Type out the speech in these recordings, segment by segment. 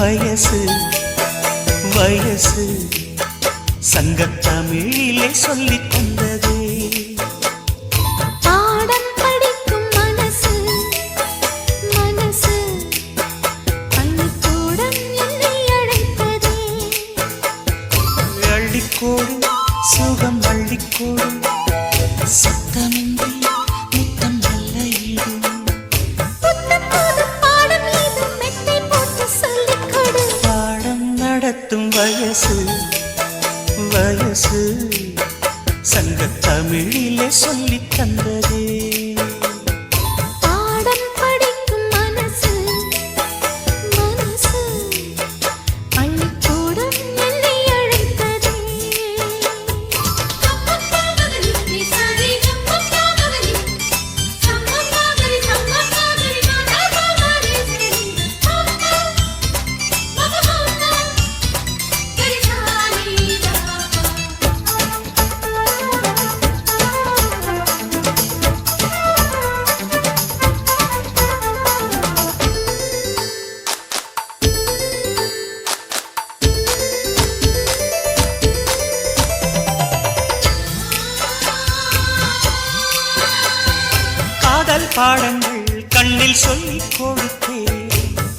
வயசு வயசு சங்கத்தமிழிலே சொல்லித் தந்ததே. பாடம் படிக்கும் மனசு மனசு பள்ளிக்கூடம் என்னை அழைத்ததே. அள்ளிக்கோடு சுகம் அள்ளிக்கோடு சத்தமின்றி முத்தம் நல்ல ஈடு. புத்தம் புது பாடம் ஏதும் மெத்தை போட்டு சொல்லிக் கொடு. பாடம் நடத்தும் வயசு வயசு சங்கத்தமிழிலே சொல்லித் தந்ததே. பாடம் படிக்கும் மனசு மனசு பள்ளிக்கூடம் என்னை அழைத்ததே. காதல் பாடங்கள் கண்ணில் சொல்லிக் கொடுத்தேன்.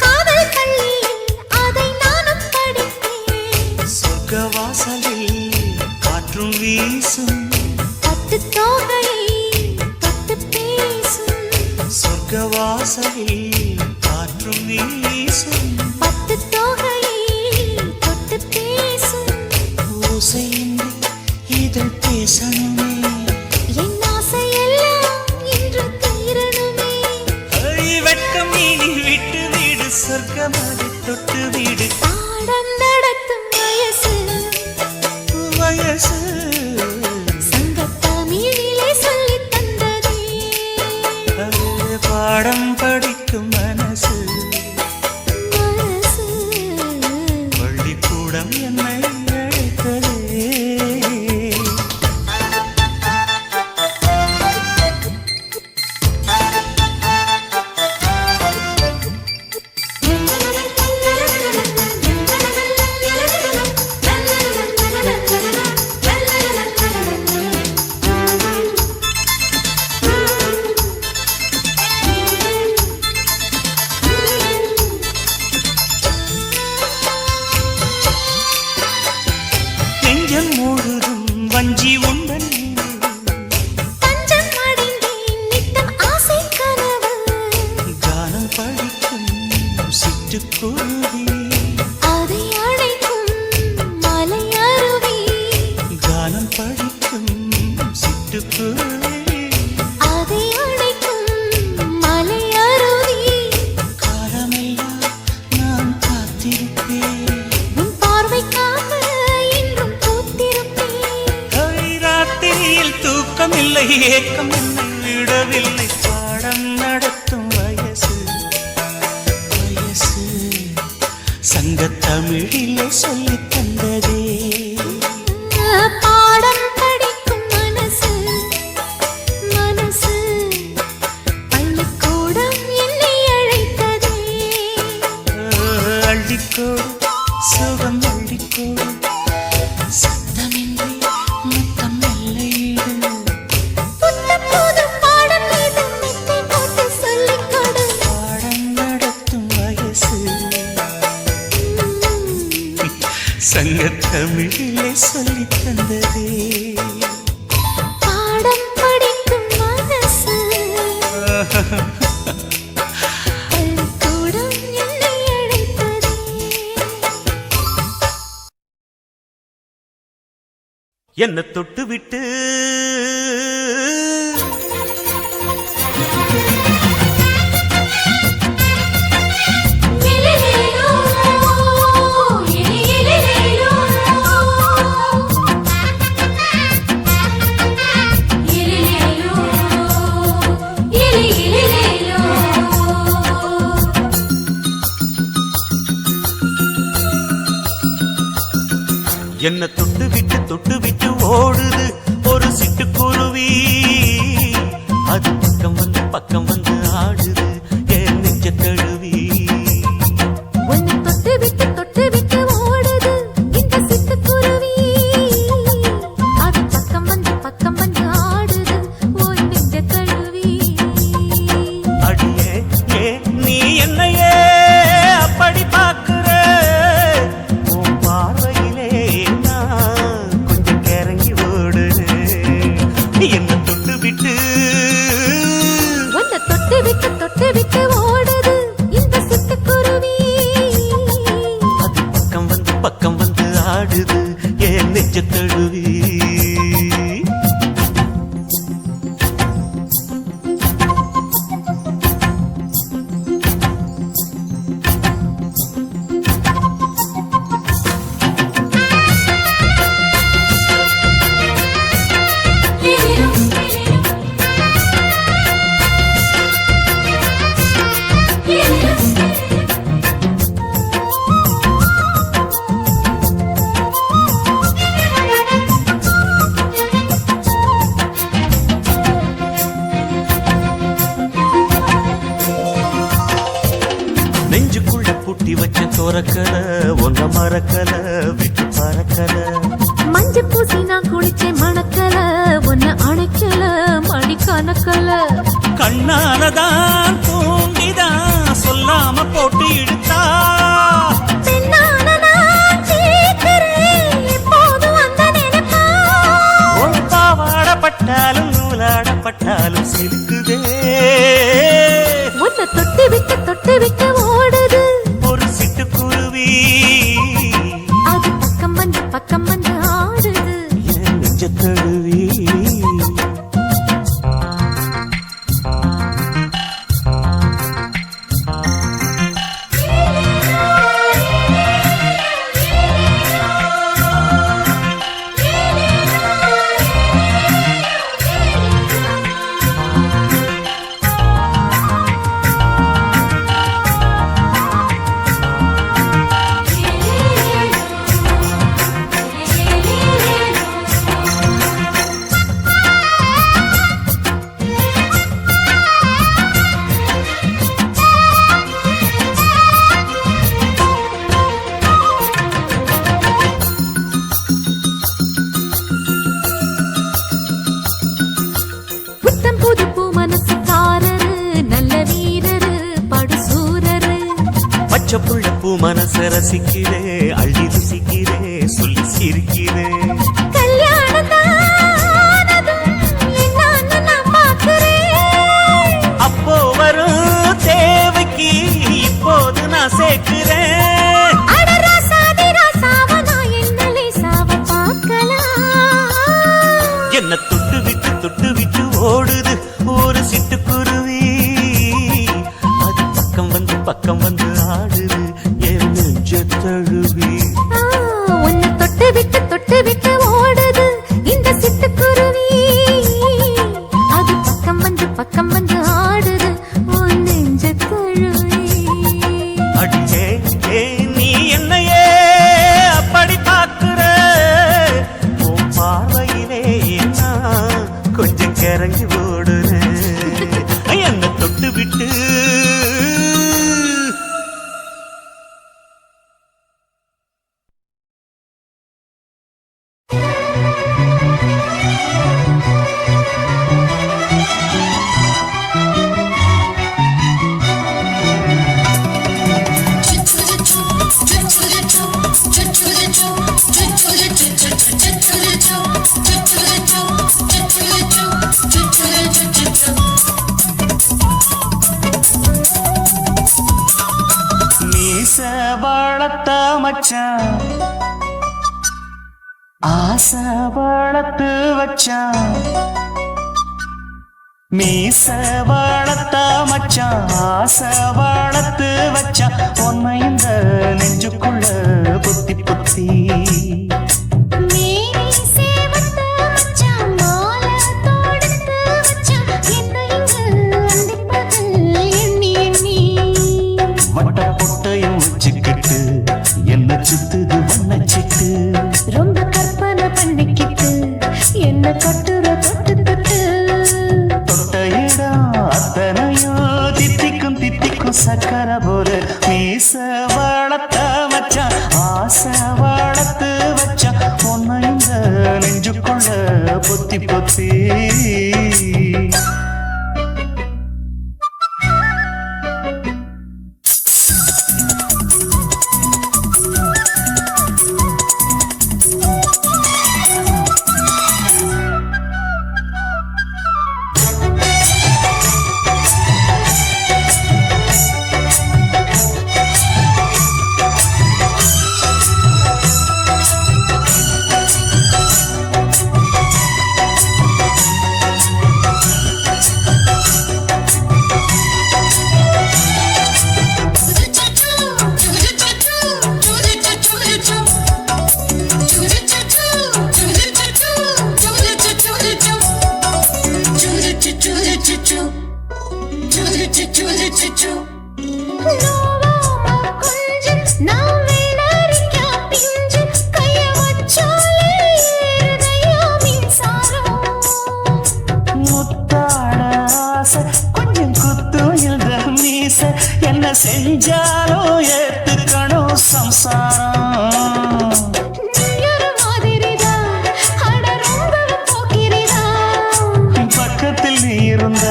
காதல் பள்ளியில் அதை நானும் படித்தேன். சொர்க்க வாசலில் காற்றும் வீசும் பட்டு தோகையை தொட்டு பேசும். சொர்க்க வாசலில் காற்றும் வீசும் பட்டு தோகையை தொட்டு பேசும். ஓசையின்றி இதழ் பேசணுமே. என் ஆசையெல்லாம் இன்று தீரணுமே. வெட்கம் இனி விட்டு வீடு சொர்க்கமதை தொட்டு வீடு. பாடம் நடத்தும் வயசு வயசு சங்கத்தமிழிலே சொல்லித் தந்ததே. பாடம் படிக்கும் மனசு மனசு பள்ளிக்கூடம் என்னை அழைத்ததே. நெஞ்சம் முழுதும் வஞ்சி உண்டன் தஞ்சம் அடைந்தேன் நித்தம் ஆசை கனவு. கானம் படிக்கும் சிட்டுக்குருவி. அதை அழைக்கும் மலை அருவி. கானம் படிக்கும் சிட்டுக்குருவி. அதை அழைக்கும் மலை அருவி. காலமெல்லாம் நான் காத்திருப்பேன். உன் பார்வைக்காக இன்றும் பூத்திருப்பேன். ராத்திரியில் தூக்கமில்லை ஏக்கம் என்னை விடவில்லை. பாடம் நடத்தும் வயசு வயசு சங்கத்தமிழிலே சொல்லித் தந்ததே. பாடம் படிக்கும் மனசு மனசு பள்ளிக்கூடம் என்னை அழைத்ததே. அள்ளிக்கோடு சுகம் அள்ளிக்கோடு சத்தமின்றி முத்தம் நல்ல ஈடு. புத்தம் புது பாடம் ஏதும் மெத்தை போட்டு சொல்லிக் கொடு. பாடம் நடத்தும் வயசு சங்கத்தமிழிலே சொல்லித் தந்ததே. பாடம் படிக்கும் மனசு பள்ளிக்கூடம் என்னை அழைத்ததே. என்ன தொட்டு விட்டு என்ன தொட்டு விட்டு ஓடுது ஒரு சிட்டுக்குருவி. அது பக்கம் வந்து ஆடுது என் நெஞ்ச தழுவி. உன்னை தொட்டு விட்டு தழுவி நெஞ்சுக்குள்ள பூட்டி வச்ச தோரக்கல ஒன்ன மறக்கல விட்டு பறக்கல மஞ்ச பூசி நான் குளிச்சேன் மணக்கல ஒன்ன அணைக்கல மணி கணக்கல கண்ணாலதான் தூண்டிதான் சொல்லாம போட்டு இழுத்தா பெண்ணான நான் கேட்கிறேன் எப்போதும் அந்த நினைப்பா பாவாடப்பட்டாலும் நூலாடப்பட்டாலும் சிலுக்குதே உன்னை தொட்டு விட்டு ஓடுது ஒரு சிட்டுக்குருவி அது பக்கம் வந்து ஆடுது என் நெஞ்ச தழுவி புத்தம் புது பூ மனசுக்காரரு நல்ல வீரரு படுசூரரு பச்சை புள்ள பூ மனச ரசிக்கிறே அள்ளி ருசிக்கிறே சொல்லி சிரிக்கிறே கல்யாணம் தானதும் என்னன்னு நான் பார்க்கிறேன் அப்போ வரும் தேவைக்கு இப்போது நான் சேர்க்கிறேன் அட ராசாதி ராசாவ நான் என்ன லேசாவ பார்க்கலாம் என்ன தொட்டு விட்டு ஓடுது ஒரு சிட்டுக்குருவி அது பக்கம் வந்து ஆடுது என் நெஞ்ச தழுவி உன்னை தொட்டு விட்டு ஓடுது இந்த சிட்டுக்குருவி அது பக்கம் வந்து ஆடுது உன் நெஞ்ச தழுவி அடியே நீ என்னையே அப்படி பார்க்கிற உன் பார்வையிலே நான் கொஞ்சம் கிறங்கி ஓடுறேன் என்ன தொட்டு விட்டு வளர்த்த மச்சான் ஆசை வளர்த்து வச்சான் மீச வளர்த்த மச்சான் ஆசை வளர்த்து வச்சான் உன்னை இந்த நெஞ்சுக்குள்ள புத்தி புத்தி என்ன சுத்துது வண்ணச்சிட்டு ரொம்ப கற்பனை பண்ணிக்கிட்டு என்ன கட்டுற தொட்டு தொட்டு தொட்ட இடம் அத்தனையோ தித்திக்கும் சக்கர போல மீச வளர்த்த மச்சான் ஆசை வளர்த்து வச்சான் உன்னை இந்த நெஞ்சுக்குள்ள பொத்தி பொத்தி செஞ்சாலும் ஏத்துக்கணும் சம்சாரம். நீயொரு மாதிரிதான், அட ரொம்பவும் போக்கிரிதான். பக்கத்தில் நீ இருந்த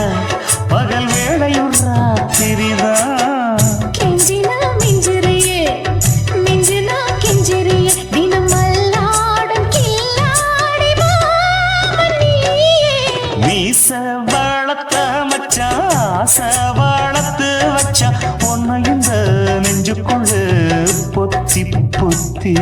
பகல் வேளையும் ராத்திரிதான். கெஞ்சினா மிஞ்சிறியே, மிஞ்சினா கெஞ்சிறியே, தினம் அல்லாடும் கில்லாடி மாமன் நீயே. மீச வளர்த்த மச்சான் ஆசை வளர்த்து வச்சான் உன்னை இந்த நெஞ்சுக்குள்ள பொத்தி பொத்தி.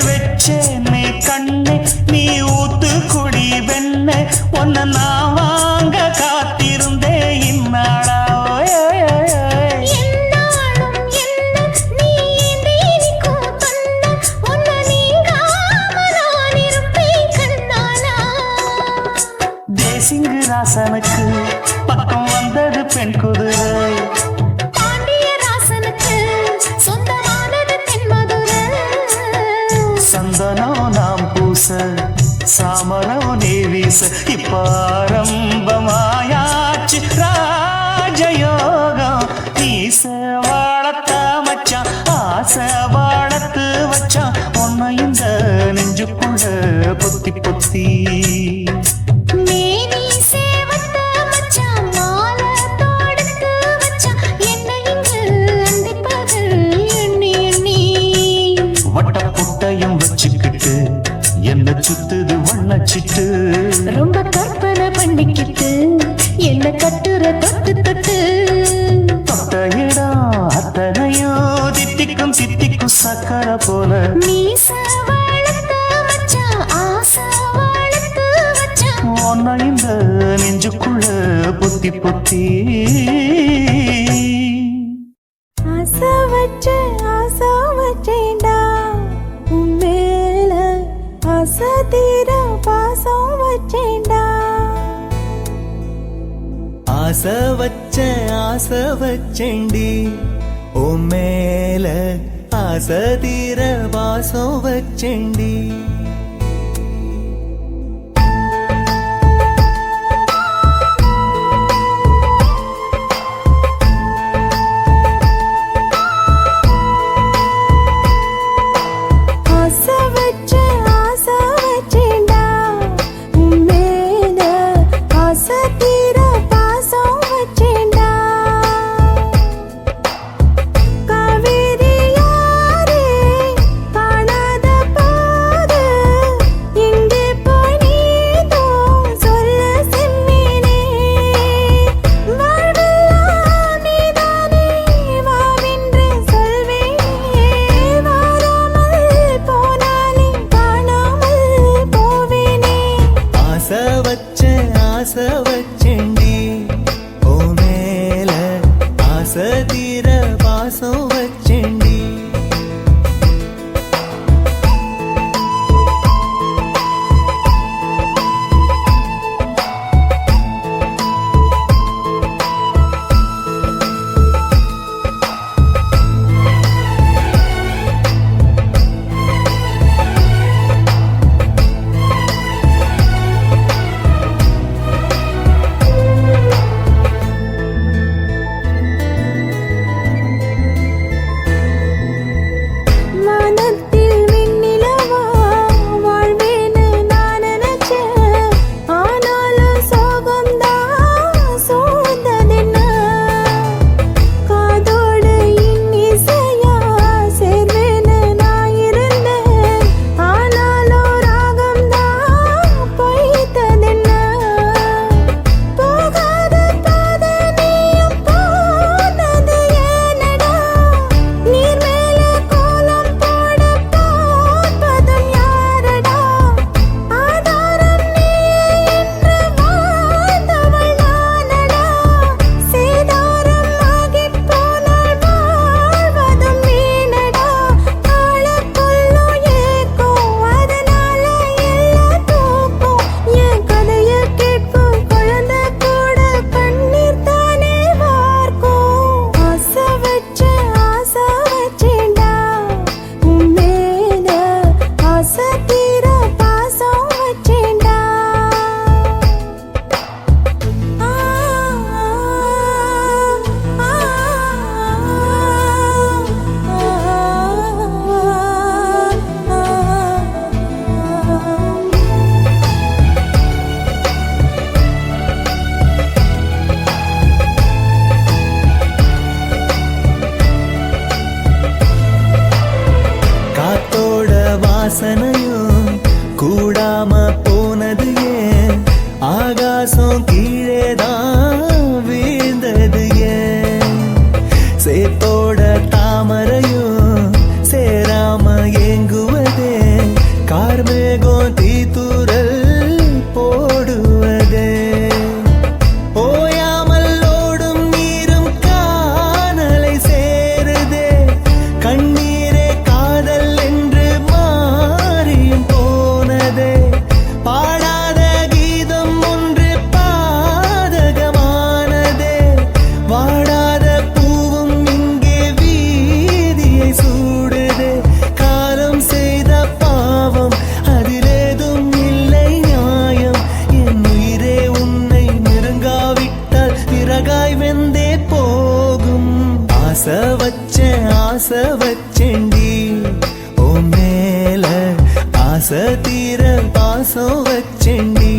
வெச்சேனே கண்ணே நீ ஊத்து குடி வெண்ண உன்னை நான் வாங்க காத்திருந்தே இந்நாளா. என்னாலும் என்ன நீ நீக்கும் கண்ணா, உன்னை நீங்காம நான் இருப்பேன் கண்ணாலா. தேசிங்கு ராசனுக்கு பக்கம் வந்தது பெண் குதிரை. பாண்டிய ராசனுக்கு சொந்தமானது தென்மதுரை. சந்தனம் நாம் பூச சாமரம் நீ வீச இப்ப ஆரம்பமாயாச்சு ராஜயோகம். நீச வாழத்த மச்சான் ஆசை வாழத்து வச்சான் உன்னை இந்த நெஞ்சுக்குள்ள பொத்தி பொத்தி. மேனி சேவத்த மச்சான் மாலை தொடுத்து வச்சான் என்னை இங்கு அண்டிப்பது எண்ணி எண்ணி. வட்ட புட்டையும் வச்சுக்கிட்டு என்ன சுத்துது வண்ணச்சிட்டு. ரொம்ப கற்பனை பண்ணிக்கிட்டு என்ன கட்டுற தொட்டு தொட்டு. தொட்ட இடம் அத்தனையோ தித்திக்கும் தித்திக்கும் சக்கரை போல. மீச வளர்த்த மச்சான் ஆசை வளர்த்து வச்சான் உன்னை இந்த நெஞ்சுக்குள்ள பொத்தி பொத்தி. ஆசை வச்சேன்டா உன் மேல, ஆசை தீர பாசம் வச்சேன்டா. ஆசை வச்சேண்டி உன் மேல, ஆசை தீர வாசம் வச்சேண்டி. ஆசை வச்சேன்டா உன் மேல, ஆசை தீர பாசம் வச்சேன்டா. காவேரி யாரே காணாத போது எங்கே போய் நீதோ சொல்ல செம்மீனே. வாழ்வெல்லாம் நீதானே வாவென்று சொல்வேனே. வாராமல் போனாலே காணாமல் போவேனே. ஆசை வச்சேண்டி உன் மேல, ஆசை தீர வாசம் வச்சேண்டி. சேத்தோட தாமரையும் சேராம ஏங்குவதே கார்மேகம் தீத்துரல் போடுவதே ஓயாமல் ஓடும் நீரும் காணலை சேருதே கண்ணீரே காதல் என்று மாறியும் போனதே பாடாத கீதம் ஒன்று பாதகமானதே வாடாத பூவும் இங்கே வீதியை சூடுதே காலம் செய்த பாவம் அதிலேதும் இல்லை நியாயம் என் உயிரே உன்னை நெருங்காவிட்டால் பிறகாய் வெந்தே போகும் ஆசை வச்சேன்டி ஓ மேல ஆசை தீர பாசம் வச்சேன்டி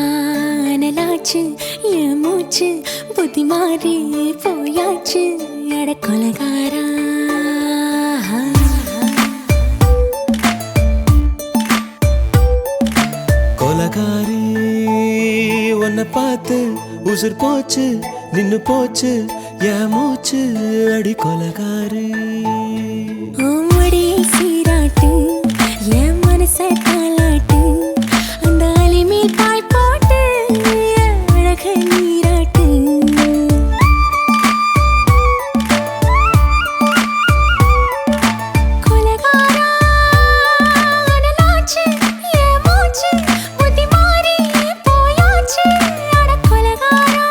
கொலகாரானலாச்சு என் மூச்சு புத்தி மாறி போயாச்சு அட கொலகாரா கொலகாரி உன்னை பார்த்து உசுர் போச்சு நின்னு போச்சு என் மூச்சு அடி கொலகாரி ஓடி சீராட்டு என் மனச தாளாட்டு அந்த அலிமேல் பாய் போட்டு அழக நீராட்டு கொலகாரா அனலாச்சு என் மூச்சு புத்தி மாறி போயாச்சு அட கொலகாரா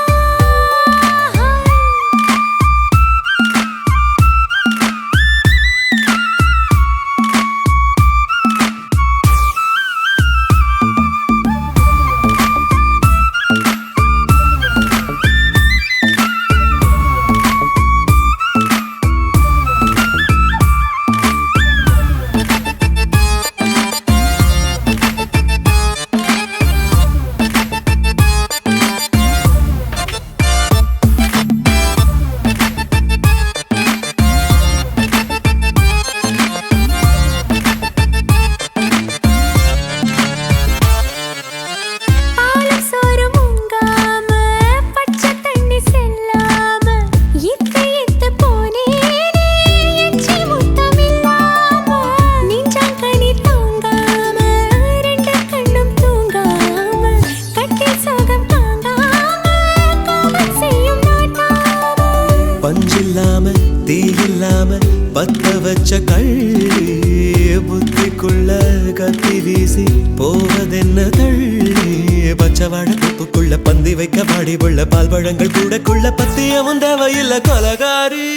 பஞ்சில்லாம தீயில்லாம பத்த வச்ச கள்ளி புத்திக்குள்ள கத்தி வீசி போவதென்ன தள்ளி பச்சவாட தொப்புக்குள்ள பந்தி வைக்க பாடி உள்ள பால் பழங்கள் கூடக்குள்ள பத்தியமும் தேவையில்ல கொலகாரி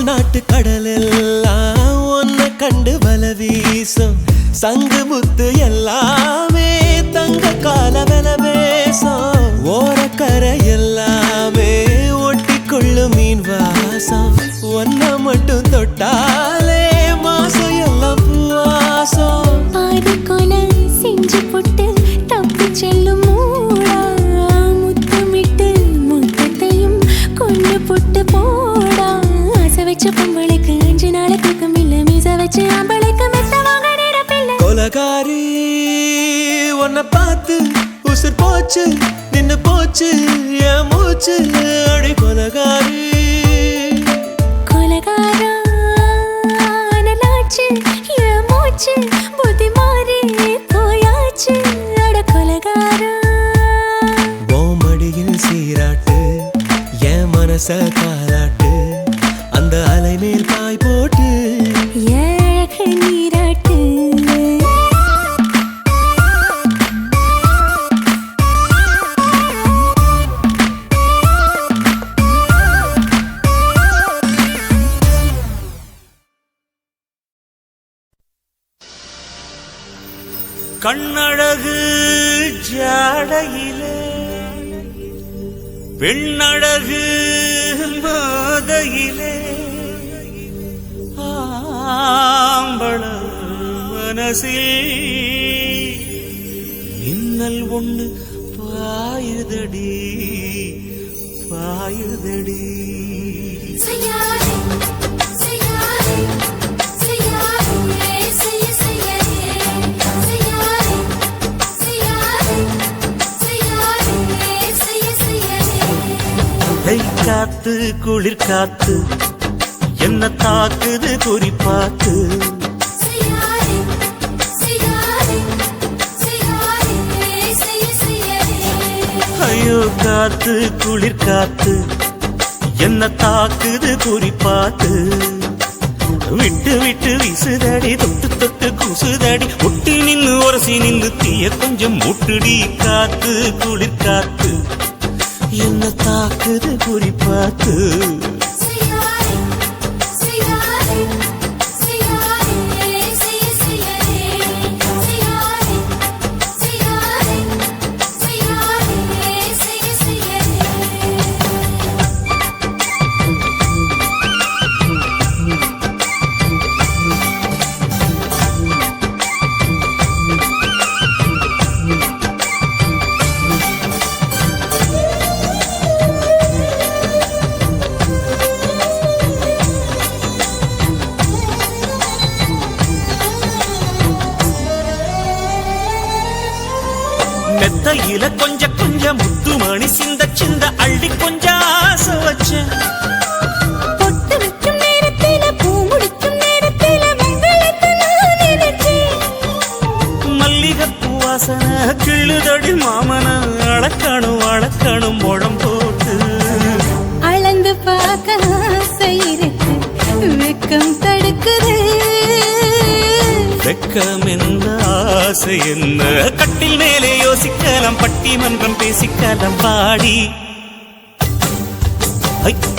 நாட்டு கடலெல்லாம் ஒன்ன கண்டு வல வீசும் சங்கு முத்து எல்லாமே தங்க கால வெல பேசும் ஓரக்கரை எல்லாமே ஒட்டிக்கொள்ளும் மீன் வாசம் ஒன்ன மட்டும் தொட்டாலே மாசம் எல்லாம் பூவாசம் பாதி கொலை செஞ்சு போட்டு தப்பி செல்லும் மூடா முத்தமிட்டு முத்தத்தையும் கொண்டு போட்டு போடா ஆசை வச்ச பொம்பளைக்கு 5 நாள் தூக்கம் இல்ல மீச வச்சு ஆம்பளைக்கு மெத்த வாங்க நேரப்பில்லை கொலகாரி உன்னை பார்த்து உசுர் போச்சு நின்னு போச்சு என் மூச்சு அடி கொலகாரி கொலகாரா கண்ணழகு ஜாடையிலே பெண்ணழகு மாதையிலே ஆம்பள மனசில் மின்னல் ஒண்ணு பாயுதடி பாயுதடி காத்து குளிர் காத்து என்ன தாக்குது குறிப்பாத்து ஐயோ காத்து குளிர் காத்து என்ன தாக்குது குறிப்பாத்து விட்டு விட்டு வீசுதடி தொட்டு தொட்டு குசுதடி ஒட்டி நின்னு உரசி நின்னு தீய கொஞ்சம் முட்டுடி காத்து குளிர் காத்து என்ன தாக்குது குறிப்பாத்து மெத்தையில கொஞ்சம் கொஞ்சம் முத்துமணி சிந்த சிந்த அள்ளி கொஞ்சம் ஆசை வச்சேன் பொட்டு வைக்கும் நேரத்தில பூ முடிக்கும் நேரத்தில மங்களத்தை நான் நினைச்சேன் மல்லிகைப்பூ வாசனை கிள்ளுதடி மாமன அளக்கணும் அளக்கணும் முழம் போட்டு அளந்து பார்க்க ஆசை இருக்கு வெக்கம் தடுக்குது வெக்கம் என்ன ஆசை என்ன கட்டில் மேலே யோசிக்கலாம் பட்டிமன்றம் பேசிக்கலாம் பாடி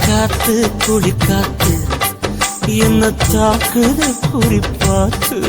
காத்து குளிர் காத்து என்ன தாக்குது குறிப்பாத்து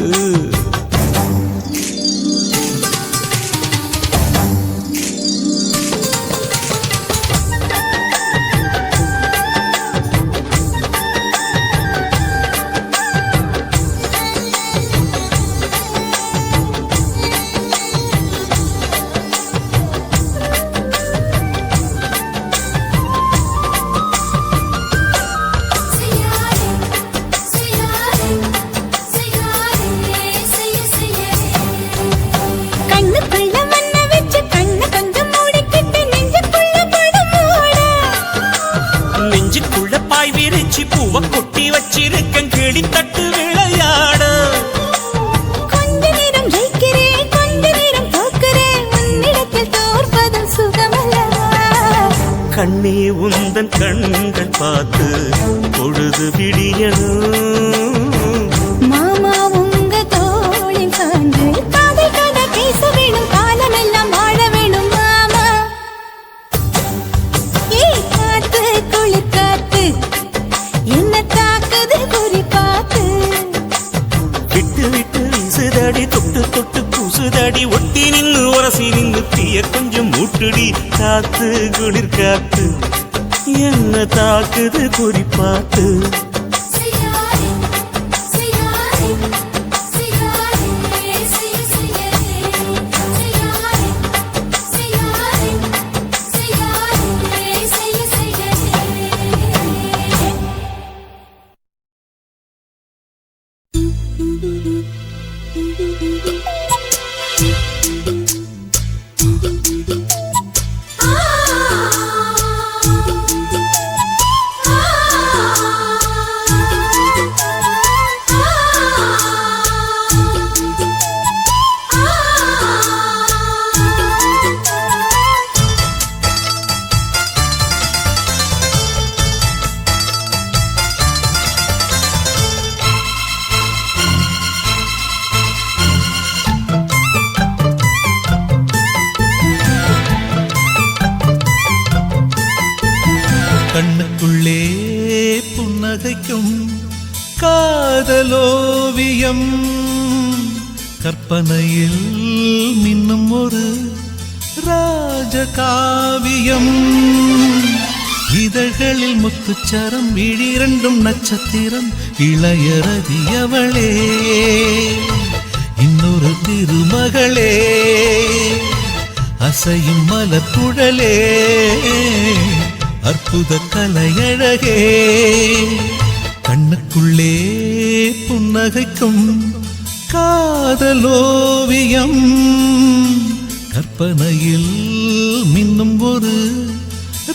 பூவ கொட்டி வச்சிருக்கேன் கிளி தட்டு விளையாட கொஞ்ச நேரம் ஜெயிக்கிறேன் கொஞ்ச நேரம் தோக்கிறேன் உன்னிடத்தில் தோற்பதும் சுகமல்லவா கண்ணே உந்தன் கண்கள் பார்த்து பொழுது விடியணும் மாமா உங்க தோளில் சார்ந்து காதல் கதை பேச வேணும் காலமெல்லாம் வாழ வேணும் மாமா காத்து குளிர் காத்து என்ன தாக்குது குறிப்பாத்து விட்டு விட்டு வீசுதடி தொட்டு தொட்டு பூசுதடி ஒட்டி நின்னு உரசி நின்னு தீய கொஞ்சம் மூட்டுடி காத்து குளிர் காத்து என்ன தாக்குது குறிப்பாத்து கண்ணுக்குள்ளே புன்னகைக்கும் காதலோவியம் கற்பனையில் மின்னும் ஒரு ராஜகாவியம். இதழ்களில் முத்துச்சரம், விழிரண்டும் நட்சத்திரம், இளையரதியவளே இன்னொரு திருமகளே, அசையும் மலர்குழலே, அற்புத கலையழகே, கண்ணுக்குள்ளே புன்னகைக்கும் காதலோவியம், கற்பனையில் மின்னும் ஒரு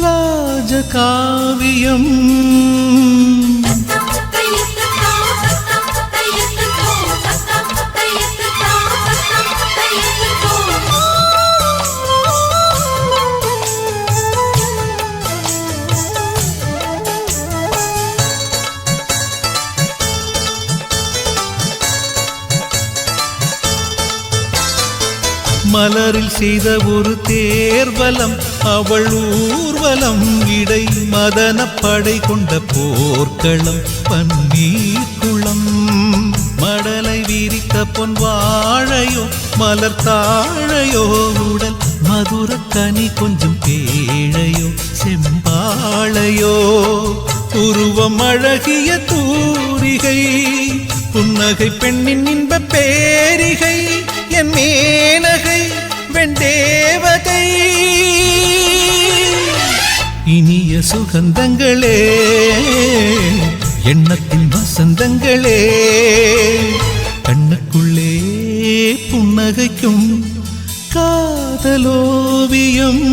ராஜகாவியம். மலரில் செய்த ஒரு தேர்வலம், அவள் ஊர்வலம், இடை மதன படை கொண்ட போர்க்களம், பன்னீர் குளம். மடலை விரித்த பொன் வாழையோ, மலர் தாழையோ, உடல் மதுர கனி கொஞ்சம் பேழையோ, செம்பாழையோ, உருவம் அழகிய தூரிகை, புன்னகை பெண்ணின் இன்ப பேரிகை, என் மேனகை வெண்டேவதை, இனிய சுகந்தங்களே, எண்ணத்தின் வசந்தங்களே, கண்ணுக்குள்ளே புன்னகைக்கும் காதலோவியம்.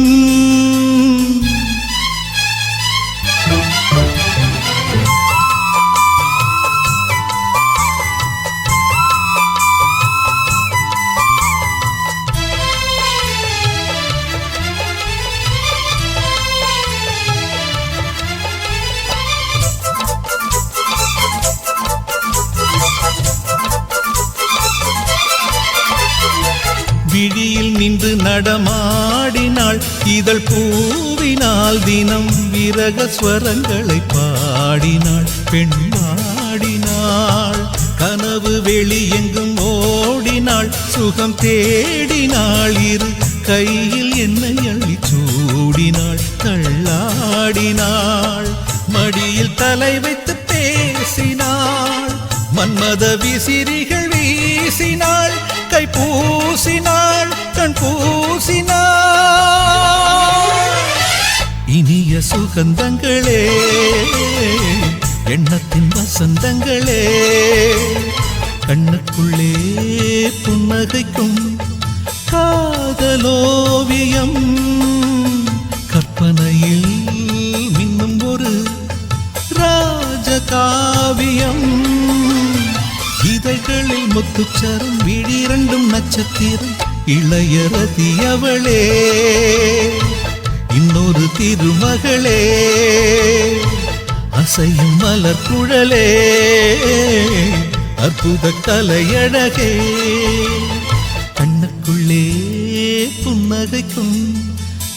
விழியில் நின்று நடமாடினாள், இதழ் பூவினால் தினம் விரக ஸ்வரங்களை பாடினாள், பெண்மாடினாள், கனவு வெளி எங்கும் ஓடினாள், சுகம் தேடினாள், இரு கையில் என்னை அள்ளி சூடினாள், தள்ளாடினாள், மடியில் தலை வைத்து பேசினாள், மன்மத விசிறிகள் வீசினாள், கை பூசினாள், கண் பூசினாள், இனிய சுகந்தங்களே, எண்ணத்தின் வசந்தங்களே, கண்ணுக்குள்ளே புன்னகைக்கும் காதலோவியம், கற்பனையில் மின்னும் ஒரு ராஜகாவியம். இதழ்களில் முத்துச்சரம், விழிரண்டும் நட்சத்திரம், இளையரதியவளே இன்னொரு திருமகளே, அசையும் மலர்குழலே, அற்புத கலையழகே, கண்ணுக்குள்ளே புன்னகைக்கும்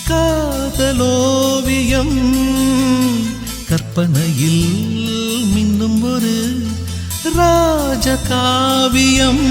காதலோவியம், கற்பனையில் மின்னும் ஒரு ராஜகாவியம்.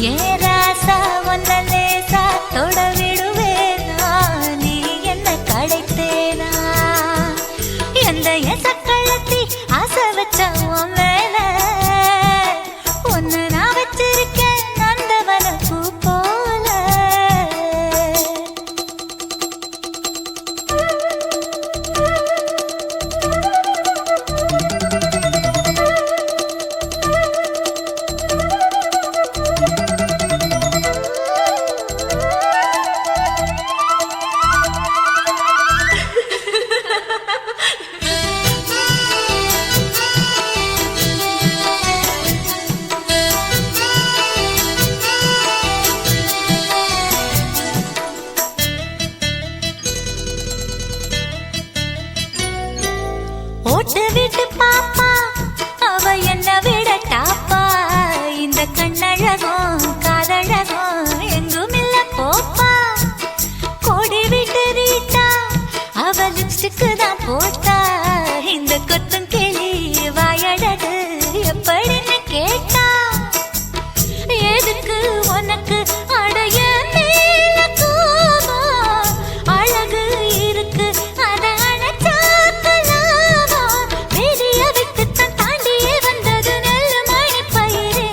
ஏ ராசா ஒன்ன லேசா தொட விடுவேனா, நீ என்ன வச்ச உன் மேல ஒன்னு நான் வச்சிருக்கேன் நந்தவன பூ போல. ஓட்டு விட்டு பாப்பா அவ என்ன விட டாப்பா. இந்த கண்ணழகும் காதழகும் எங்கும் இல்ல போப்பா. கோடி விட்டு ரீட்டா அவ லிப்ஸ்டிக்கு தான் போட்டா. இந்த கொத்தும் கிளி வாயழகு எப்படின்னு கேட்டா. எதுக்கு உனக்கு அடைய மேல கோபம்? அழகு இருக்கு அத அணைச்சாக்கலாமா? வெளிய விட்டுத்தான் தாண்டியே வந்தது நெல் மணி பயிரே.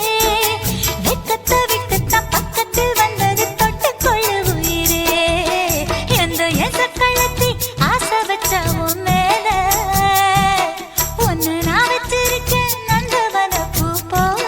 வெக்கத்தை விட்டுத்தான் பக்கத்தில் வந்தது தொட்டுக்கொள்ள உயிரே. எந்த எசக்களத்தி ஆசை வச்ச உன் மேல ஒன்னு நான் வச்சிருக்கேன் நந்தவன பூ போல.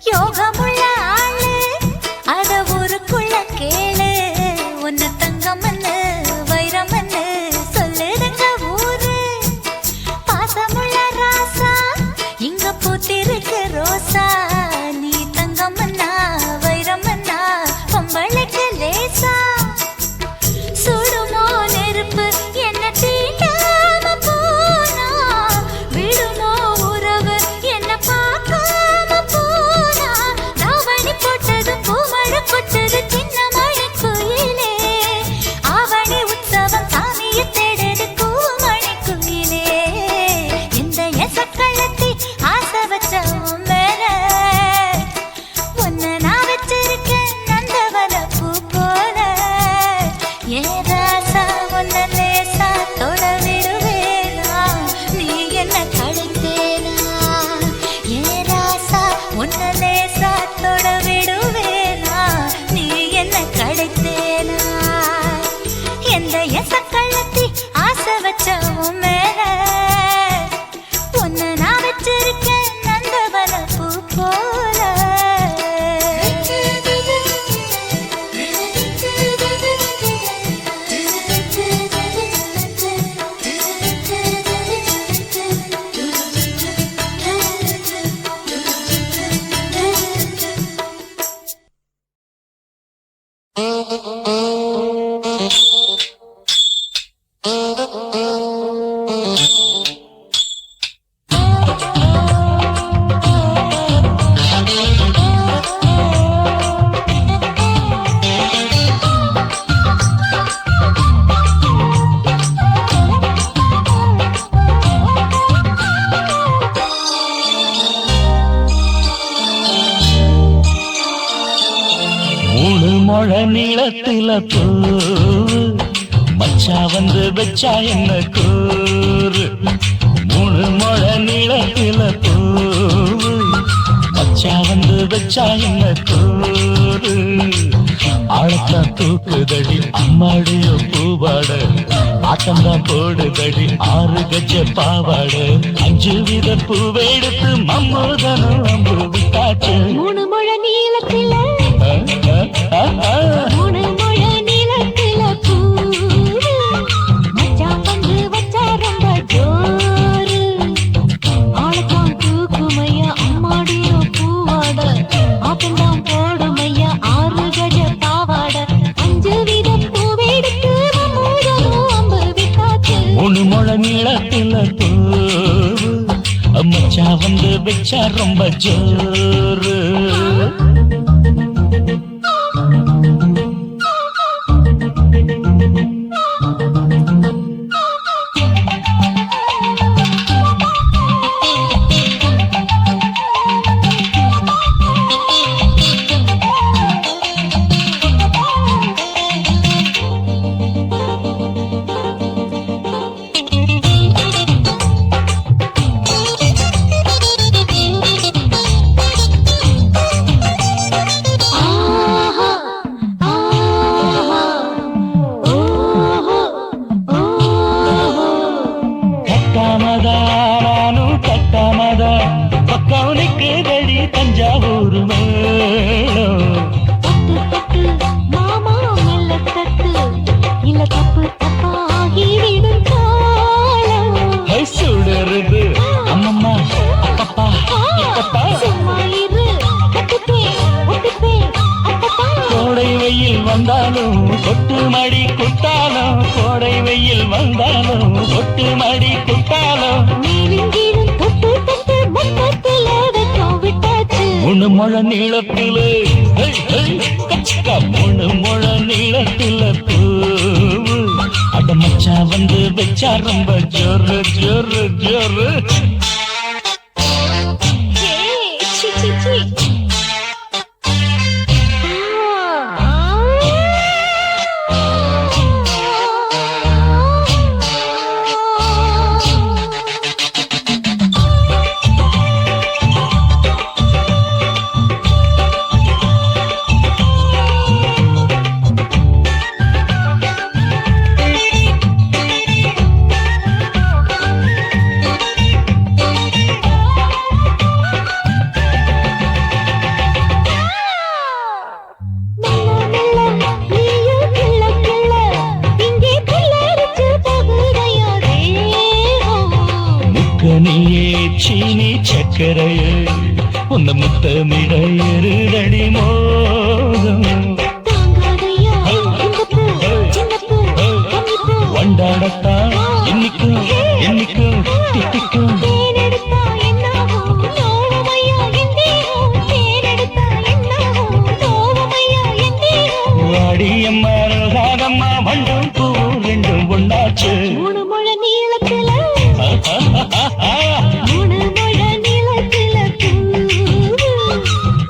யோகமுள்ள ஆளு அத ஊருக்குள்ள கேளு. ஒன்னு தங்கமன்னு வைரமன்னு சொல்லுதுங்க ஊரு. பாசமுள்ள ராசா இங்க பூத்திருக்கு ரோசா. நீ தங்கமன்னா வைரமன்னா பொம்பளைக்கு லேசா. சுடுமோ நெருப்பு என்ன தீண்டாம போனா. விடுமோ உறவு என்ன பார்க்காம போனா. தாவணி போட்டது பூமழை கொட்டது சின்ன மழை குயிலே. ஆவணி உற்சவம் சாமியை தேடுது பூமழை குயிலே. இந்த எசக்களத்தி ஆசை வச்ச உன் மேல ஒன்னு நான் வச்சிருக்கேன் நந்தவன பூ போல. ஏ ராசா ஒன்ன லேசா தொட விடுவேனா? நீ என்ன கழுத்தேனா? ஏ ராசா ஒன்ன லேசா தொட விடுவேனா? நீ என்ன கழுத்தேனா? எந்த எசக்களத்தி ஆசை வச்ச உன் மேல ஒன்னு நான் வச்சிருக்கேன் நந்தவன பூ போல. மூணு முழ நீளத்தில பூ மச்சா வந்து வச்சா என்ன கூறு. மூணு முழ நீளத்தில பூ மச்சா வந்து வச்சா என்ன கூறு. ஆழத்தான் தூக்குதடி அம்மாடியோ பூவாட. ஆட்டம்தான் போடுதடி 6 கஜ பாவாட. 5 வித பூவெடுத்து மம்மூதனும் அம்பு விட்டாச்சு. மூணு முழ நீளத்தில மூணு முழ நீளத்தில பூ மச்சான் வந்து வச்சா ரொம்ப ஜோரு. ஆளத்தான் தூக்குமையா அம்மாடியோ பூவாட. ஆட்டம்தான் போடுமையா 6 கஜ பாவாட. 5 வித பூவெடுத்து மம்மூதனும் அம்பு விட்டாச்சு. மூணு முழ நீளத்தில பூ மச்சா வந்து வச்சா ரொம்ப ஜோரு தஞ்சாவூர் மேளம் தட்டு மாமா மெல்ல தட்டு இல்ல தப்பு தப்பாகிவிடும் காலம் சுடருது அம்மம்மா அப்பப்பா இப்பப்பா சும்மா இரு ஒட்டுப்பே அப்பப்பா கோடை வெயில் வந்தாலும் கொட்டு மடி குத்தாலும் கோடை வெயில் வந்தாலும் கொட்டு மடி குத்தாலும் நீவிங்கீழும் தொட்டு தொட்டு மொத்தத்தில் வெக்கம் விட்டாச்சு மூணு முழ நீளத்திலே மூணு முழ நீளத்தில பூவு அட மச்சா வந்து வச்சா ரொம்ப ஜோரு ஜோரு ஜோரு சி சி சி நீயே சீனி சக்கரையே உன்ன முத்தமிட எருதடி மோகம் வண்டாடத்தான் என்னைக்கும் என்னைக்கும் திட்டிக்கும் வாடியம்மா ராகம்மா மண்டும் பூ ரெண்டும் ஒண்ணாச்சு மூணு முழ நீளத்துல மூணு முழ நீளத்துல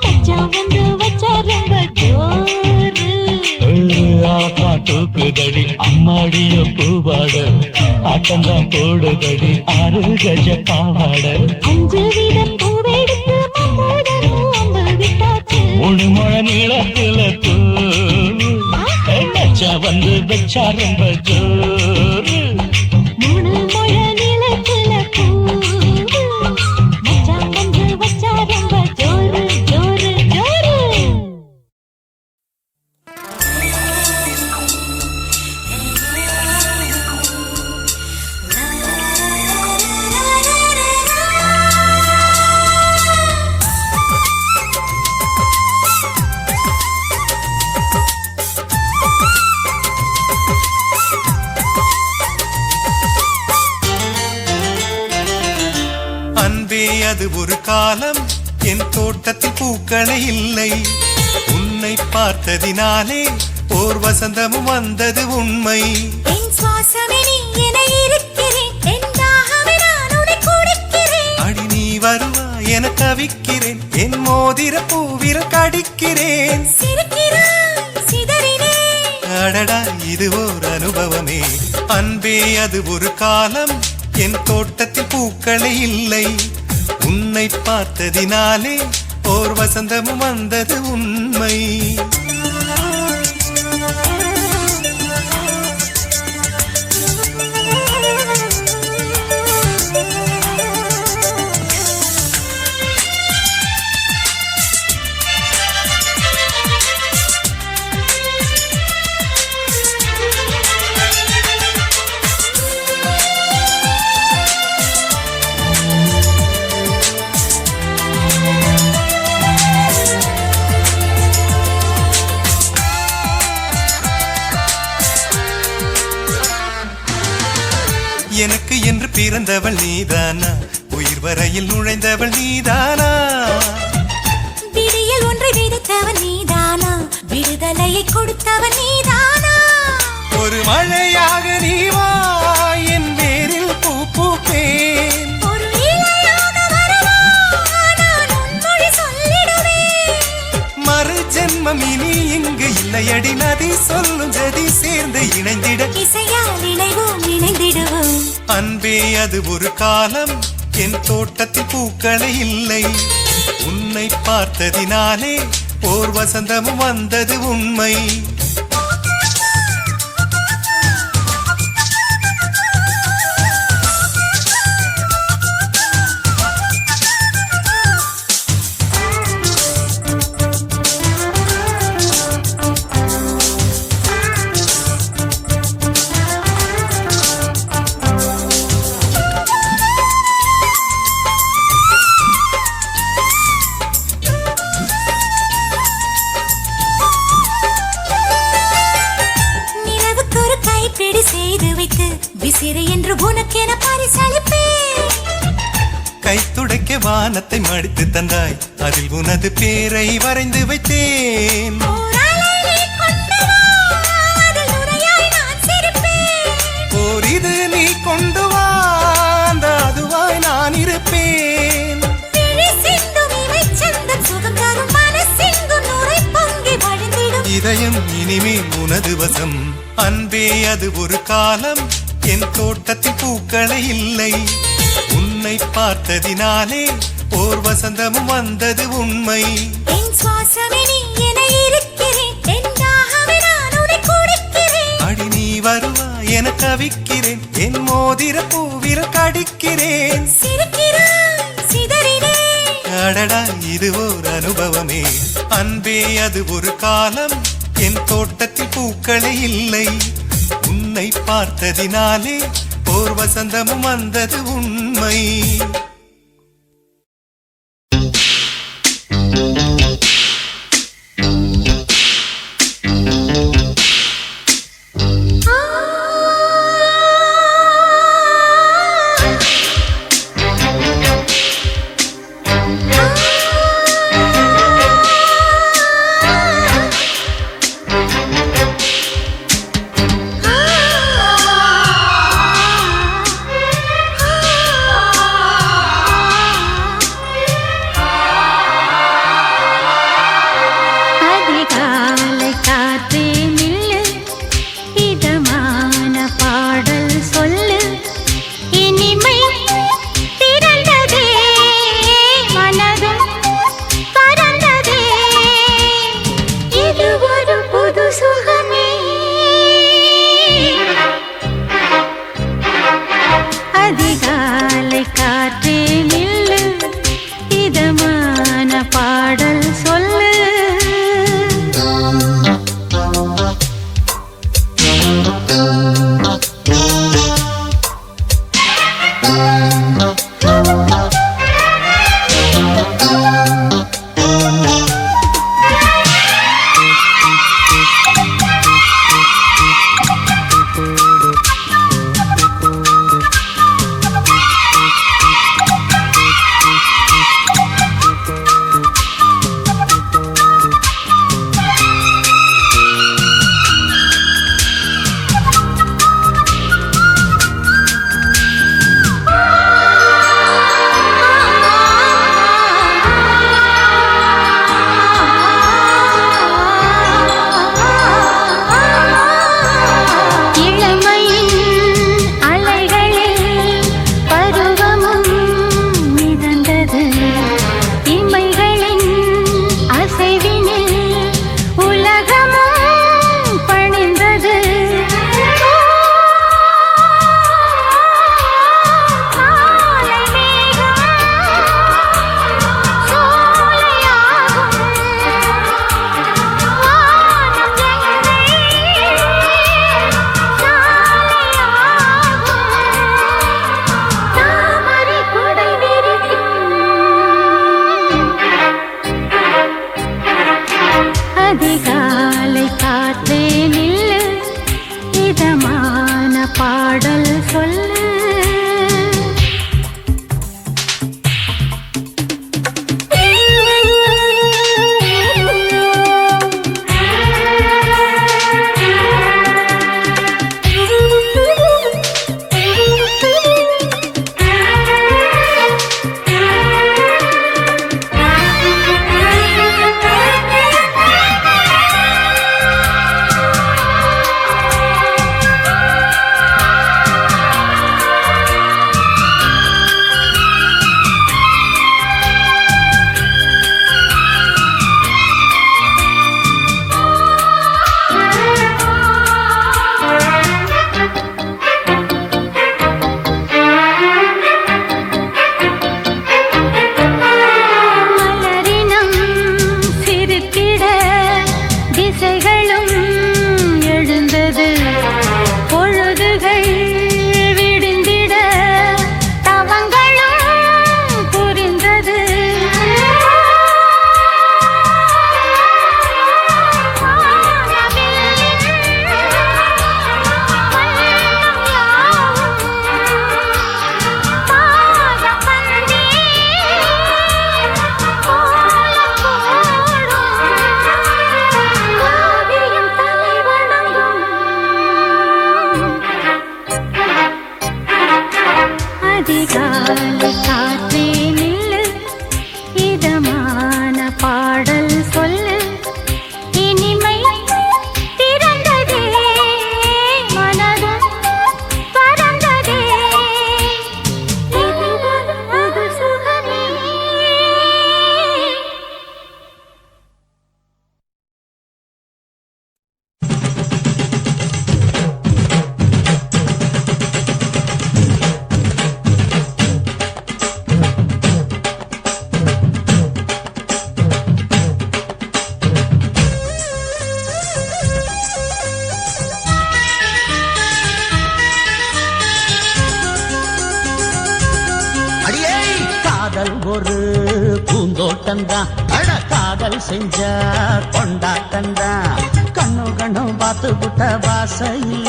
மச்சா வந்து வச்சா ரொம்ப ஜோரு தூக்குதடி அம்மாடிய பூவாட ஆட்டந்தான் போடுதடி 6 கஜ பாவாட 5 வீதம் பூவெடுத்து மம்மோடனும் அம்பு விட்டாச்சு மூணு முழ நீளத்துல பூ மச்சா வந்து வச்சா ரொம்ப ஜோரு மூணு முழ நீளத்துல மச்சா வந்து வச்சா ரொம்ப ஜோரு ஜோரு ஜோரு அன்பே அது ஒரு காலம் என் தோட்டத்தில் பூக்களே இல்லை உன்னை பார்த்ததினாலே ஓர் வசந்தமும் வந்தது உண்மை என் சுவாசமே நீ என இருக்கிறேன் என் தாகமே நான் உன்னை குடிக்கிறேன் அடி நீ வருவா என தவிக்கிறேன் என் மோதிர பூவிரல் கடிக்கிறேன் சிரிக்கிறாய் சிதறினேன் அடடா இது ஓர் அனுபவமே அன்பே அது ஒரு காலம் என் தோட்டத்தில் பூக்களே இல்லை உன்னை பார்த்ததினாலே ஓர் வசந்தமும் வந்தது உண்மை எனக்கு என்று பிறந்தவள் நீதானா உயிர் வரையில் நுழைந்தவள் நீதானா விடியல் ஒன்றை விதைத்தவன் நீதானா விடுதலையை கொடுத்தவன் நீதானா ஒரு மழையாக நீ வா என் வேரில் பூ பூப்பேன் ஒரு இலையாக வரவா நான் உன்மொழி சொல்லிடுவேன் மறு ஜென்மம் இனி இங்கு இல்லையடி நதி சொல்லும் ஜதி சேர்ந்து இணைந்திட இசையால் இணைவோம் இணைந்திடுவோம் அன்பே அது ஒரு காலம் என் தோட்டத்தில் பூக்களே இல்லை உன்னை பார்த்ததினாலே ஓர் வசந்தமும் வந்தது உண்மை செய்து வைத்து விசிறு என்று உனக்கென பரிசளிப்பேன் கைத்துடைக்க வானத்தை மடித்து தந்தாய் அதில் உனது பேரை வரைந்து வைத்தேன் ஓர் இது நீ கொண்டு வா அந்த அதுவாய் நான் இருப்பேன் இதயம் இனிமேல் உனது வசம் அன்பே அது ஒரு காலம் என் தோட்டத்தில் பூக்களே இல்லை உன்னை பார்த்ததினாலே ஓர் வசந்தமும் வந்தது உண்மை என் சுவாசமே நீ என இருக்கிறேன் என் தாகமே நான் உன்னை கொடுக்கிறேன் அடி நீ வருவா என தவிக்கிறேன் என் மோதிர பூவிரல் கடிக்கிறேன் சிரிக்கிறாய் சிதறினேன் அடடா இது ஓர் அனுபவமே அன்பே அது ஒரு காலம் என் தோட்டத்தில் பூக்களே இல்லை உன்னை பார்த்ததினாலே ஓர் வசந்தமும் வந்தது உண்மை காதல் ஒரு பூந்தோட்டம்தான் அட காதல் செஞ்ச கொண்டாட்டம்தான் கண்ணு கண்ணு பார்த்து புட்ட வாச இல்ல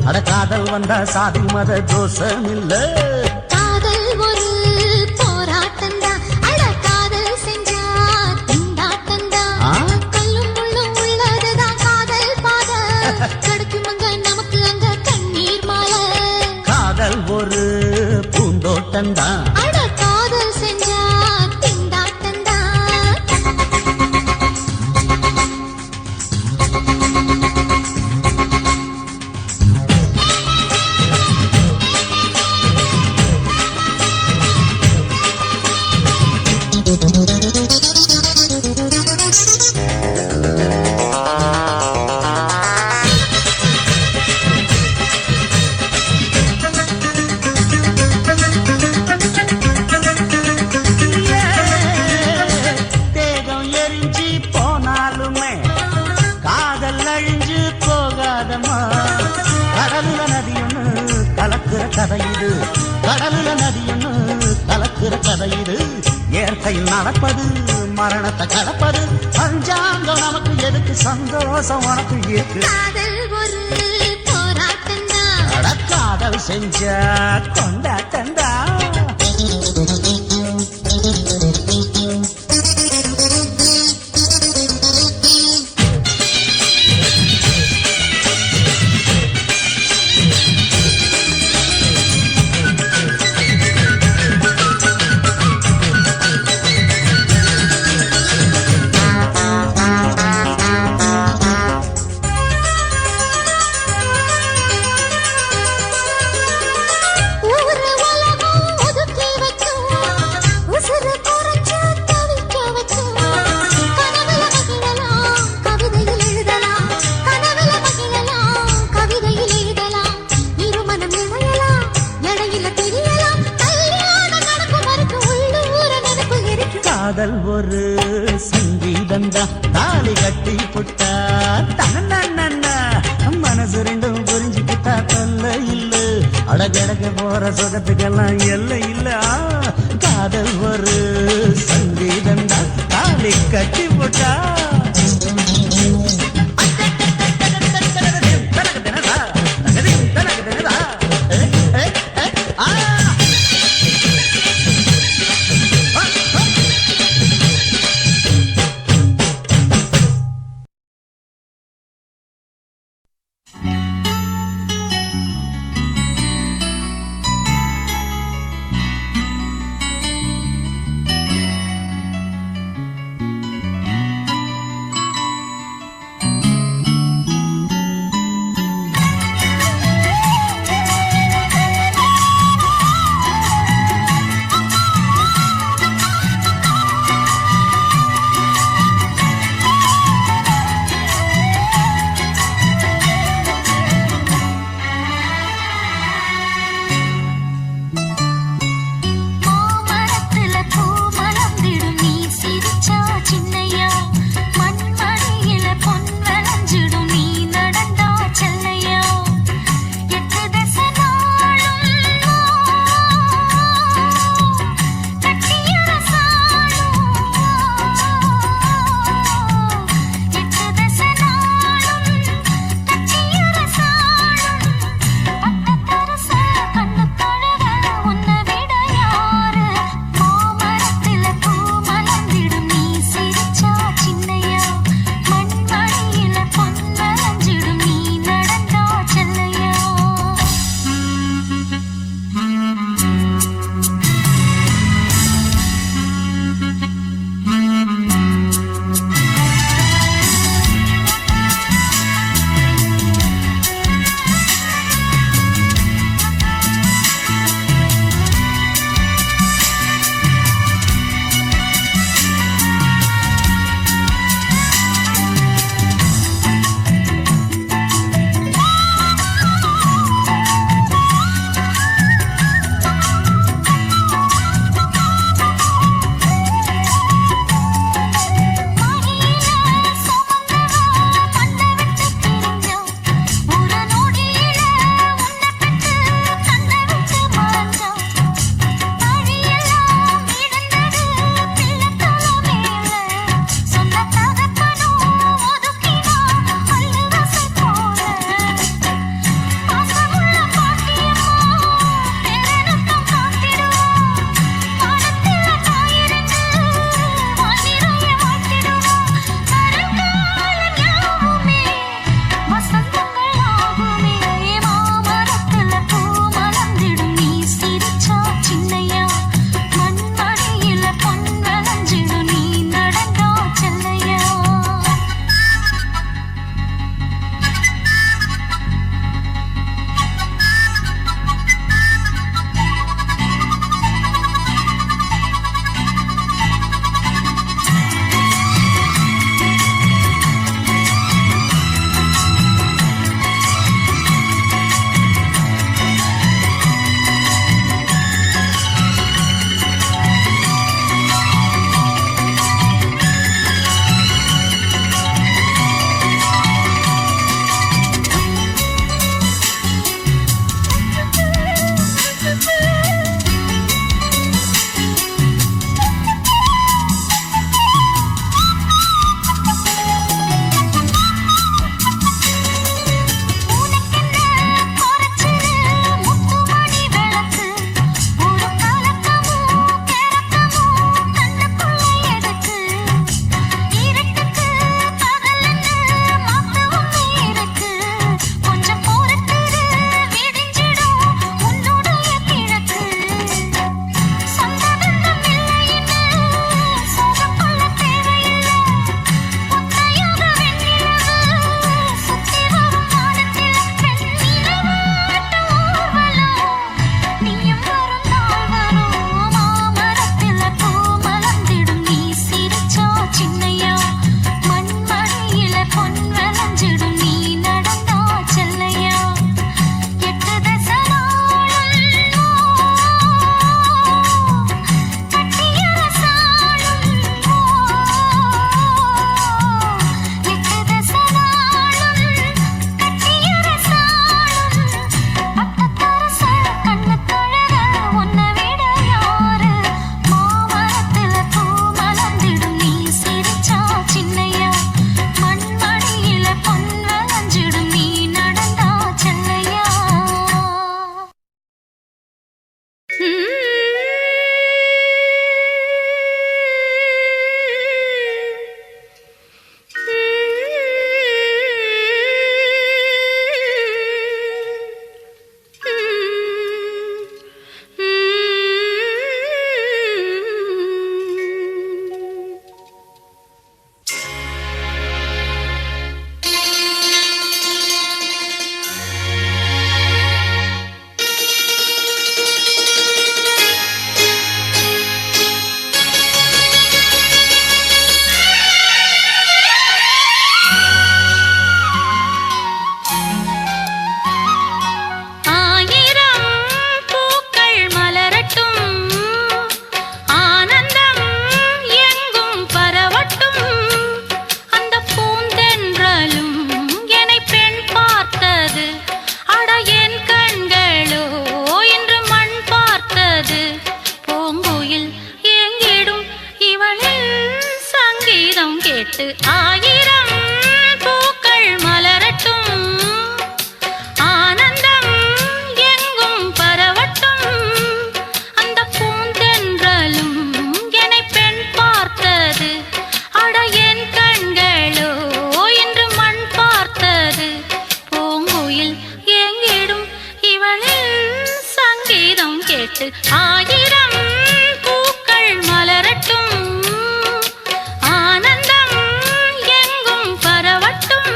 அட காதல் வந்தா சாதி மத தோஷம் இல்ல காதல் ஒரு போராட்டம்தான் அட காதல் செஞ்சா திண்டாட்டம்தான் கல்லும் முள்ளும் உள்ளதுதான் காதல் பாத கிடைக்கும் அங்க நமக்கு அங்க கண்ணீர் மாலை காதல் ஒரு பூந்தோட்டம்தான் அட காதல் செஞ்சா திண்டாட்டம்தான் தேகம் எரிஞ்சு போனாலுமே காதல் அழிஞ்சு போகாதம்மா கடலுல நதியொன்னு கலக்குற கதை இது கடலுல நதியொன்னு கலக்குற கதை இது இயற்கையில் நடப்பது மரணத்தை கடப்பது பஞ்சாங்கம் நமக்கு எதுக்கு சந்தோஷம் உனக்கு இருக்கு காதல் ஒரு போராட்டம்தான் அட காதல் செஞ்ச கொண்டாட்டந்தா ஊரு உலகம் ஒதுக்கி வச்சோம் உசுறு குறைச்சு தவிக்க வச்சோம் கனவுல மகிழலாம் கவிதையில் எழுதலாம் கனவுல மகிழலாம் கவிதையில் எழுதலாம் இருமனம் இணையலாம் இடையில தெரியலாம் கல்யாணம் நடக்கும் வரைக்கும் உள்ளூர நினைப்பு இருக்கு காதல் ஒரு சங்கீதந்தா தாலி கட்டி புட்டா தன்னா மனசு ரெண்டும் புரிஞ்சுக்கிட்டா தொல்லை இல்ல அடகடக போற சுகத்துக்கெல்லாம் எல்லை இல்ல காதல் ஒரு சங்கீதந்தா தாலி கட்டி புட்டா அட என் கண்களோ இன்று மண் பார்த்தது பூங்குயில் எங்கிடும் இவளில் சங்கீதம் கேட்டு ஆயிரம் பூக்கள் மலரட்டும் ஆனந்தம் எங்கும் பரவட்டும் அந்த பூந்தென்றலும் என்னை பெண் பார்த்தது அட என் கண்களோ இன்று மண் பார்த்தது பூங்குயில் எங்கிடும் இவளில் சங்கீதம் கேட்டு ஆயிரம் பூக்கள் மலரட்டும் ஆனந்தம் எங்கும் பரவட்டும்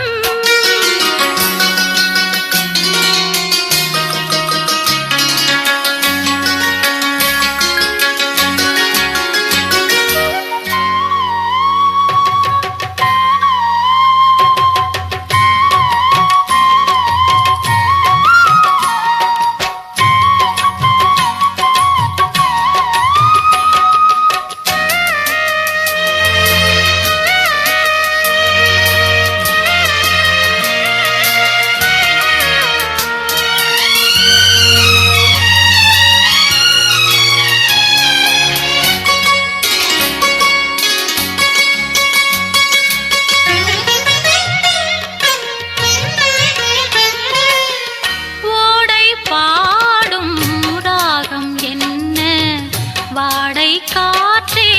ஓடை பாடும் ராகம் என்ன வாடை காற்றே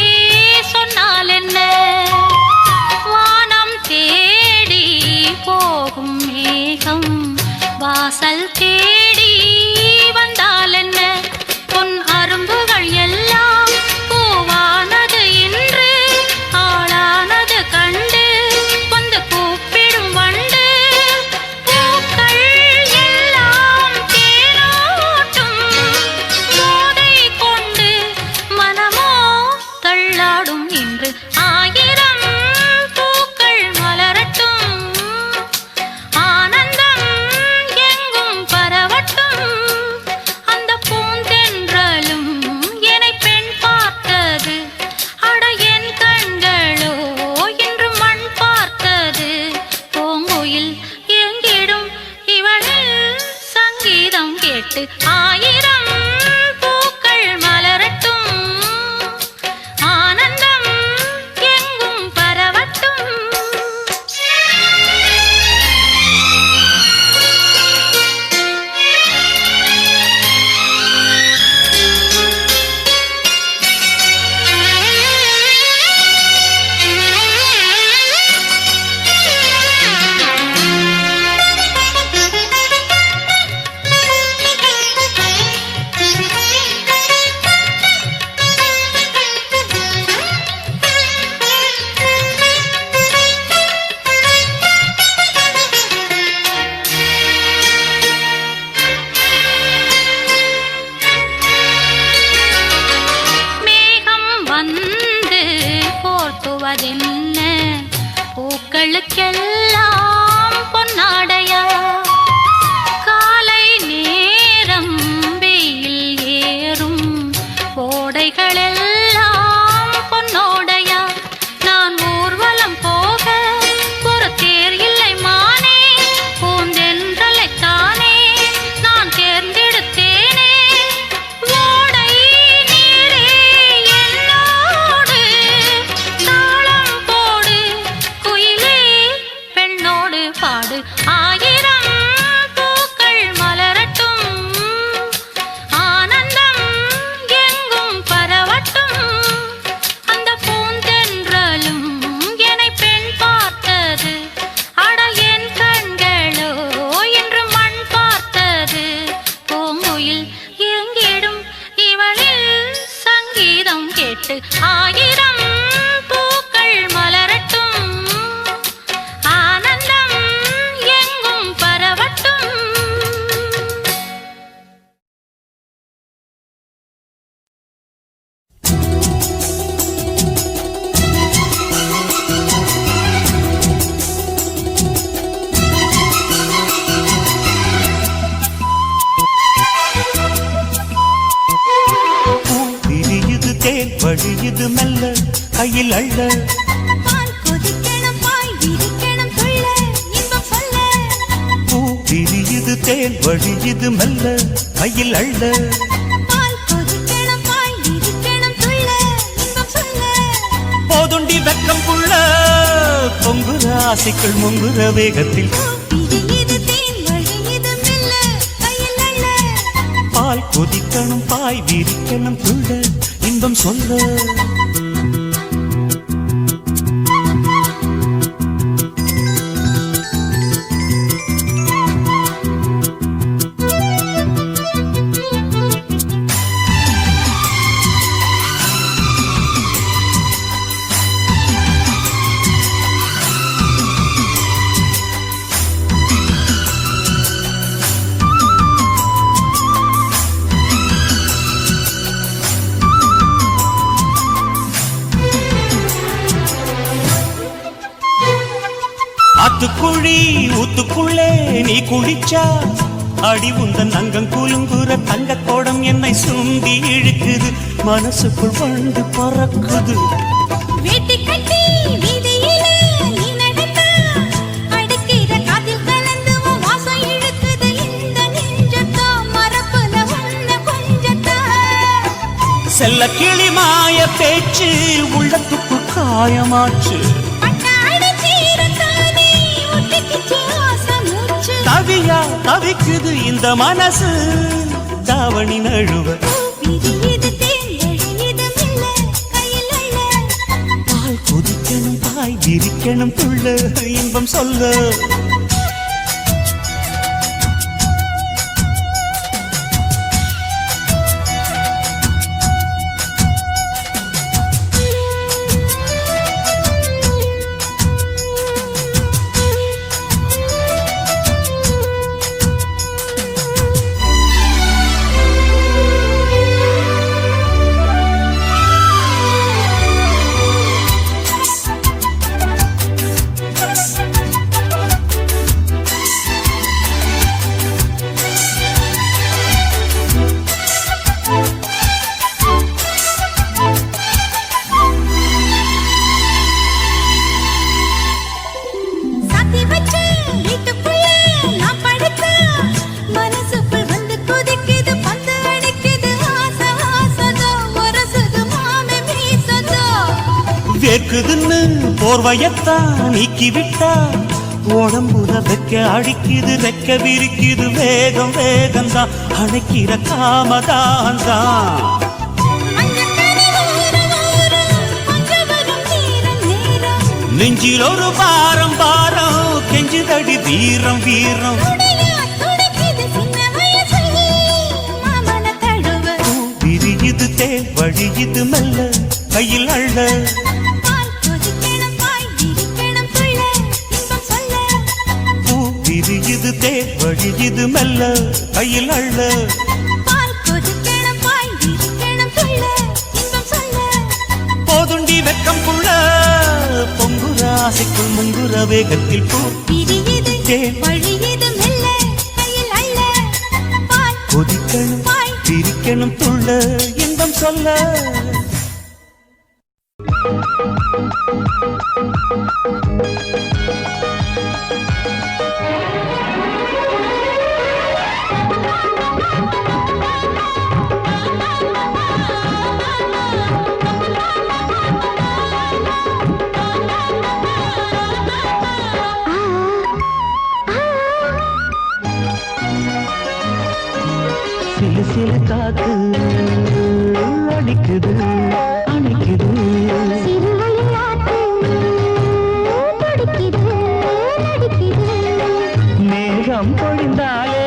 சொன்னால் என்ன வானம் தேடி போகும் மேகம் வாசல் தேடி வந்தால் என்ன பொன் அரும்புகள் எல்லாம் பூவானது இன்று ஆளானது கண்டு வந்து கூப்பிடும் வண்டு பூக்கள் எல்லாம் தேனோட்டும் போதை கொண்டு மனமோ தள்ளாடும் இன்று ஆயிரம் பூக்கள் மலரட்டும் ஆனந்தம் எங்கும் பரவட்டும் அந்த பூந்தென்றலும் என்னை பெண் பார்த்தது அட என் கண்களோ இன்று மண் பார்த்தது பூங்குயில் எங்கிடும் இவளில் சங்கீதம் கேட்டு ஆயிரம் பூக்கள் மலரட்டும் ஆனந்தம் எங்கும் பரவட்டும் மேகம் வந்து போர்த்துவதென்ன பூக்களுக்கெல்லாம் பொன்னாடையா காலை நேரம் வெயில் ஏறும் ஓடைகளெல்லாம் பொன்னோடையா நான் ஊர்வலம் போக ஒரு தேர் இல்லை மானே பூந்தென்றலைத்தானே நான் தேர்ந்தெடுத்தேனே ஓடை நீரே என்னோடு தாளம் போடு குயிலே பெண்ணோடு பாடு ஆயிரம் பூக்கள் மலரட்டும் ஆனந்தம் எங்கும் பரவட்டும் அந்த பூந்தென்றலும் என்னை பெண் பார்த்தது அட என் கண்களோ இன்று மண் பார்த்தது பூங்குயில் எங்கிடும் இவளில் சங்கீதம் கேட்டு ஆயிரம் பூக்கள் மலரட்டும் ஆனந்தம் எங்கும் பரவட்டும் விரியுது தேன் வழியுது மெல்ல கையில் அள்ள பால் கொதிக்கணும் பாய் விரிக்கணும் துள்ள இன்பம் சொல்ல பூ விரியுது தேன் வழியுது மெல்ல கையில் அள்ள பால் கொதிக்கணும் பால் இருக்கணும் துள்ள இன்பம் சொல்ல போதுண்டி வெக்கம் புள்ள பொங்குற ஆசைக்குள் முங்குற வேகத்தில் பிரியுது தேன் வழியுது மெல்ல கையில் அள்ள பால் கொதிக்கணும் பாய் விரிக்கணும் துள்ள இன்பம் சொல்ல ஆத்துக்குழி ஊத்துக்குள்ளே நீ குளிச்சா அடி உந்தன் அங்கம் குலுங்குற தங்க கோடம் என்னை சுண்டி இழுக்குது மனசுக்குள் வந்து பறக்குது வேட்டி கட்டி வீதியிலே நீ நடந்தா அடிக்கிற காதில் கலந்து உன் வாசம் இழுக்குது இந்த நெஞ்சத்தா மரப்புல உன்ன கொஞ்சத்தா செல்ல கிளி மாய பேச்சு உள்ளத்துக்குள் காயமாச்சு பட்டாடி சீரத்தானே ஒட்டிக்கிச்சு ஆசை மூச்சு தவியா தவிக்குது இந்த மனசு தாவணி நழுவ பிரியுது தேன் வழியுது மெல்ல கையில் அள்ள பால் கொதிக்கணும் பாய் விரிக்கணும் துள்ள இன்பம் சொல்ல சாத்தி வச்ச வீட்டுக்குள்ள நான் படுத்தா மனசுக்குள் வந்து கொதிக்குது பந்து அடிக்குது ஆசை ஆசதோ ஒரசுது மாமே மீசதோ வேர்க்குதுன்னு போர்வையத்தான் நீக்கி விட்டா உடம்புல வெக்க அடிக்குது ரெக்க விரிக்குது வேகம் வேகம்தான் அணைக்கிற காமதான் மஞ்சக்கரை ஊரும் ஊரும் கொஞ்சம் வரும் நேரம் நேரம் நெஞ்சில் ஒரு பாரம் பாரம் கெஞ்சுதடி வீரம் வீரம் உடையா துடிக்குது சின்ன வயசு மாமன தழுவ விரியுது தேன் வழியுது மெல்ல கையில் அள்ள பால் கொதிக்கணும் பாய் விரிக்கணும் துள்ள இன்பம் சொல்ல பூ விரியுது தேன் வழியுது மெல்ல கையில் அள்ள பால் கொதிக்கணும் பாய் விரிக்கணும் துள்ள இன்பம் சொல்ல போதுண்டி வெக்கம் புள்ள பொங்குற ஆசைக்குள் முங்குற வேகத்தில் பூ பிரியுது தேன் வழியுது மெல்ல கையில் அள்ள பால் கொதிக்கணும் பாய் விரிக்கணும் துள்ள இன்பம் சொல்ல சிலு சிலு காத்து அடிக்குது அணைக்குது மேகம் பொழிந்தாலே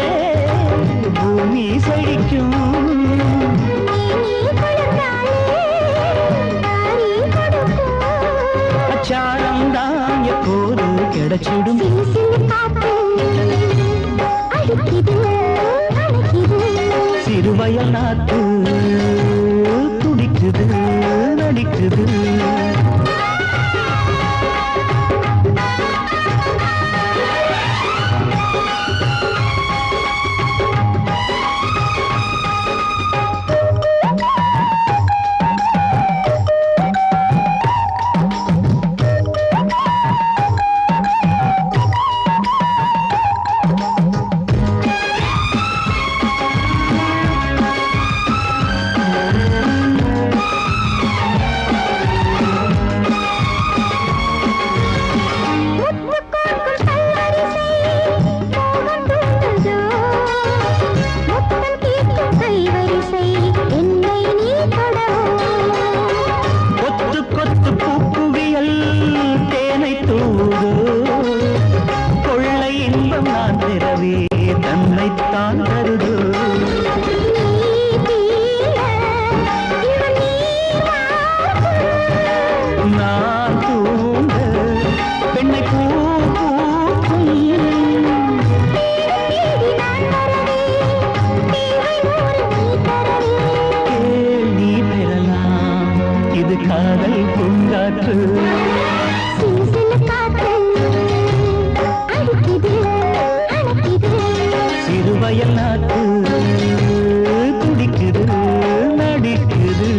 பூமி செழிக்கும் அச்சாரம் தான் எப்போது கிடைச்சிடும் சிறுவயல் நாத்து துடிக்குது நடிக்குது காற்று சிலு சிலு காத்து அடிக்குது அணைக்குது சிறுவயல் நாட்டு துடிக்குது நடிக்குது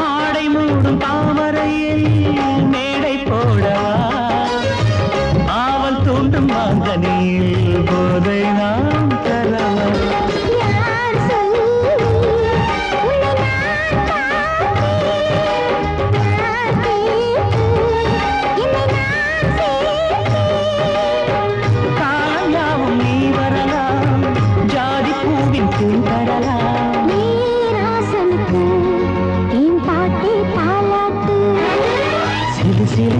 ஆடை மூடும் தாமரையில் மேடை போடவா ஆவல் தூண்டும் மாங்கனியில் போதை நாம் தரவா காயாவும் நீ வரலாம் ஜாதி பூவின் தேன் தரலாம் சிறு சிறு